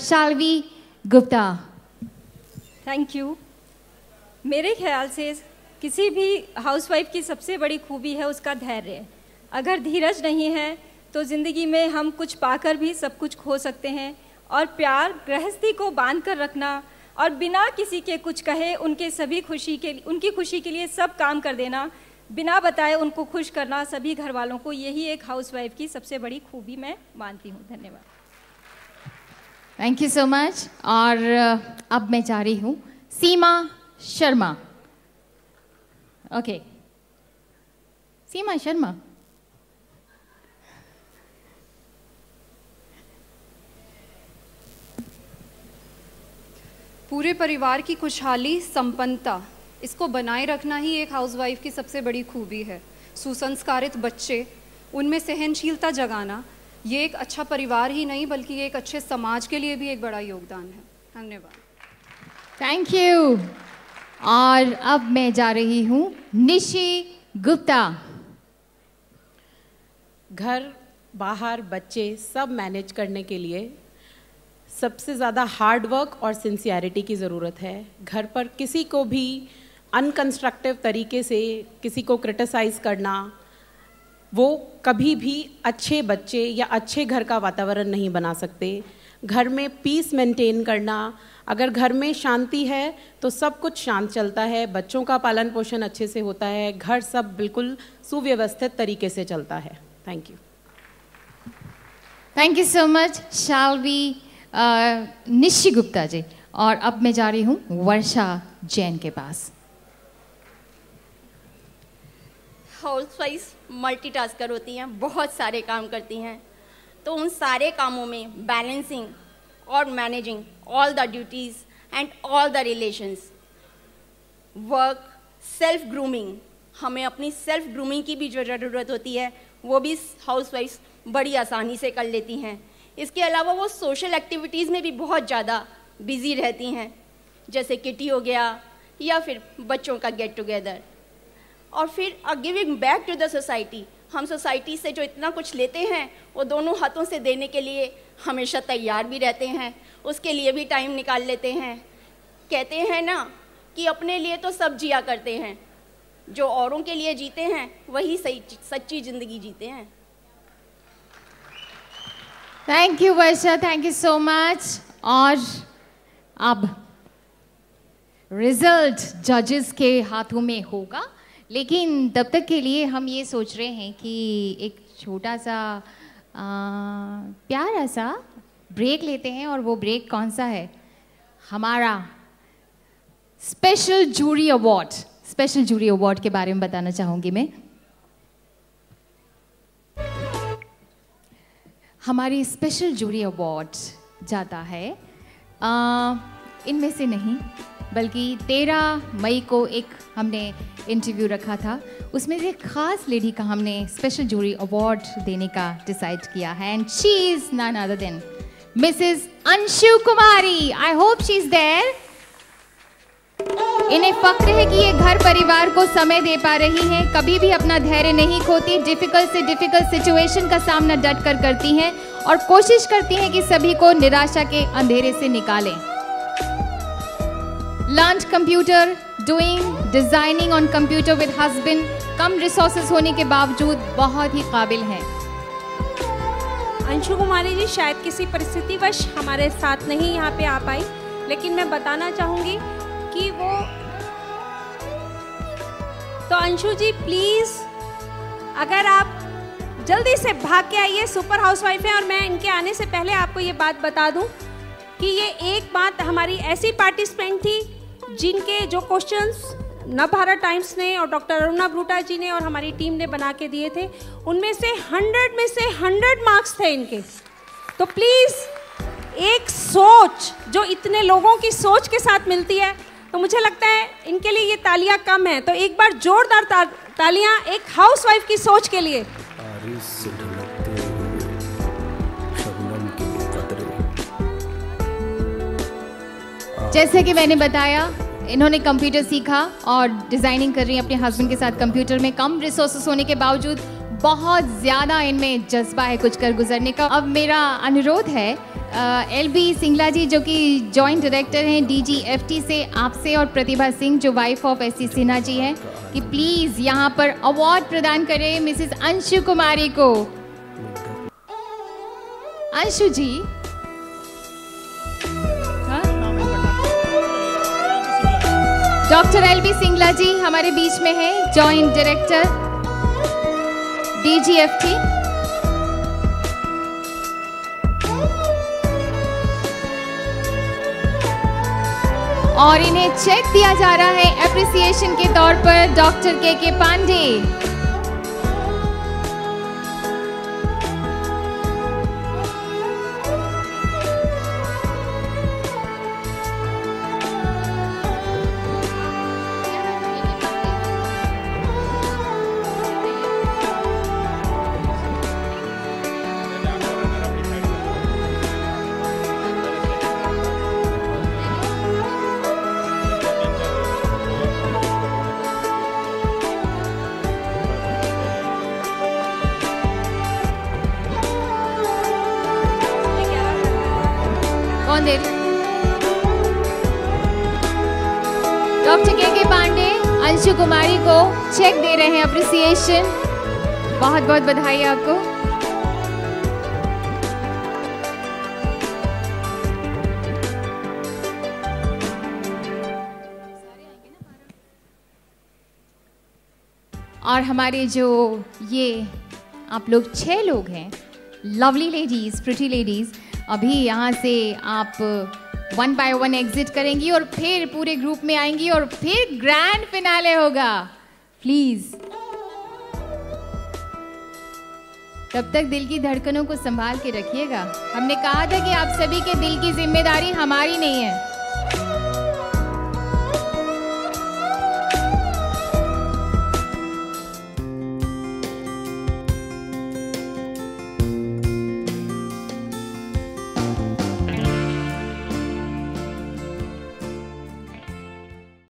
शाल्वी Gupta. Thank you. मेरे ख्याल से किसी भी हाउसवाइफ की सबसे बड़ी खूबी है उसका धैर्य। अगर धीरज नहीं है तो ज़िंदगी में हम कुछ पाकर भी सब कुछ खो सकते हैं। और प्यार, गृहस्थी को बांध कर रखना और बिना किसी के कुछ कहे उनकी खुशी के लिए सब काम कर देना, बिना बताए उनको खुश करना सभी घर वालों को, यही एक हाउसवाइफ की सबसे बड़ी खूबी मैं मानती हूँ। धन्यवाद। Thank you so much. और अब मैं जा रही हूँ सीमा शर्मा। ओके, सीमा शर्मा। पूरे परिवार की खुशहाली, संपन्नता, इसको बनाए रखना ही एक हाउसवाइफ की सबसे बड़ी खूबी है। सुसंस्कारित बच्चे, उनमें सहनशीलता जगाना, ये एक अच्छा परिवार ही नहीं बल्कि एक अच्छे समाज के लिए भी एक बड़ा योगदान है। धन्यवाद। Thank you. और अब मैं जा रही हूँ निशी गुप्ता। घर, बाहर, बच्चे सब मैनेज करने के लिए सबसे ज़्यादा हार्ड वर्क और सिंसियरिटी की ज़रूरत है। घर पर किसी को भी अनकंस्ट्रक्टिव तरीके से किसी को क्रिटिसाइज़ करना, वो कभी भी अच्छे बच्चे या अच्छे घर का वातावरण नहीं बना सकते। घर में पीस मेंटेन करना, अगर घर में शांति है तो सब कुछ शांत चलता है, बच्चों का पालन पोषण अच्छे से होता है, घर सब बिल्कुल सुव्यवस्थित तरीके से चलता है। Thank you. Thank you so much Shalvi Nishi Gupta ji. और अब मैं जा रही हूँ वर्षा जैन के पास। हाउसवाइफ मल्टीटास्कर होती हैं, बहुत सारे काम करती हैं, तो उन सारे कामों में बैलेंसिंग और managing all the duties and all the relations, work, self grooming, हमें अपनी सेल्फ ग्रूमिंग की भी जो ज़रूरत होती है वो भी हाउसवाइफ बड़ी आसानी से कर लेती हैं। इसके अलावा वो सोशल एक्टिविटीज़ में भी बहुत ज़्यादा बिज़ी रहती हैं, जैसे किटी हो गया या फिर बच्चों का गेट टुगेदर। और फिर giving back to the society, हम सोसाइटी से जो इतना कुछ लेते हैं वो दोनों हाथों से देने के लिए हमेशा तैयार भी रहते हैं, उसके लिए भी टाइम निकाल लेते हैं। कहते हैं ना कि अपने लिए तो सब जिया करते हैं, जो औरों के लिए जीते हैं वही सच्ची ज़िंदगी जीते हैं। Thank you Varsha, thank you so much. और अब रिजल्ट जजेस के हाथों में होगा, लेकिन तब तक के लिए हम ये सोच रहे हैं कि एक छोटा सा प्यारा सा ब्रेक लेते हैं। और वो ब्रेक कौन सा है? हमारा special jury award. Special jury award के बारे में बताना चाहूँगी मैं। हमारी स्पेशल जूरी अवार्ड जाता है इनमें से नहीं, बल्कि 13 मई को एक हमने इंटरव्यू रखा था, उसमें से एक खास लेडी का हमने स्पेशल जूरी अवार्ड देने का डिसाइड किया है। And she is none other than Mrs Anshu Kumari. I hope she is there. इन्हें फक्र है कि ये घर परिवार को समय दे पा रही हैं, कभी भी अपना धैर्य नहीं खोती, डिफिकल्ट से डिफिकल्ट सिचुएशन का सामना डट कर करती हैं और कोशिश करती हैं कि सभी को निराशा के अंधेरे से निकालें। Learned computer, doing designing on computer with husband, come resources होने के बावजूद बहुत ही काबिल हैं। अंशु कुमारी जी शायद किसी परिस्थितिवश हमारे साथ नहीं यहाँ पे आ पाई, लेकिन मैं बताना चाहूँगी कि वो तो अंशु जी प्लीज़ अगर आप जल्दी से भाग के आइए, सुपर हाउसवाइफ है। और मैं इनके आने से पहले आपको ये बात बता दूं कि ये एक बात हमारी ऐसी पार्टिसिपेंट थी जिनके जो क्वेश्चंस नवभारत टाइम्स ने और डॉक्टर अरुणा ब्रूटा जी ने और हमारी टीम ने बना के दिए थे, उनमें से 100 में से 100 मार्क्स थे इनके। तो प्लीज़ एक सोच जो इतने लोगों की सोच के साथ मिलती है, तो मुझे लगता है इनके लिए ये तालियां कम है। तो एक बार जोरदार तालियां एक हाउसवाइफ की सोच के लिए। जैसे कि मैंने बताया, इन्होंने कंप्यूटर सीखा और डिज़ाइनिंग कर रही हैं अपने हस्बैंड के साथ कंप्यूटर में। कम रिसोर्सेस होने के बावजूद बहुत ज़्यादा इनमें जज्बा है कुछ कर गुजरने का। अब मेरा अनुरोध है एलबी सिंगला जी जो कि जॉइंट डायरेक्टर हैं DGFT से, आपसे और प्रतिभा सिंह जो wife of SC Sinha ji हैं, कि प्लीज़ यहाँ पर अवार्ड प्रदान करें मिसेस अंशु कुमारी को। अंशु जी, डॉक्टर एलबी सिंगला जी हमारे बीच में है, जॉइंट डायरेक्टर DGFT। और इन्हें चेक दिया जा रहा है एप्रिसिएशन के तौर पर डॉक्टर के पांडे। डॉक्टर के पांडे अंशु कुमारी को चेक दे रहे हैं अप्रिसिएशन। बहुत बहुत बधाई आपको। और हमारे जो ये आप लोग 6 लोग हैं, लवली लेडीज, प्रिटी लेडीज, अभी यहाँ से आप 1 by 1 एग्जिट करेंगी और फिर पूरे ग्रुप में आएंगी और फिर ग्रैंड फिनाले होगा। प्लीज तब तक दिल की धड़कनों को संभाल के रखिएगा। हमने कहा था कि आप सभी के दिल की जिम्मेदारी हमारी नहीं है।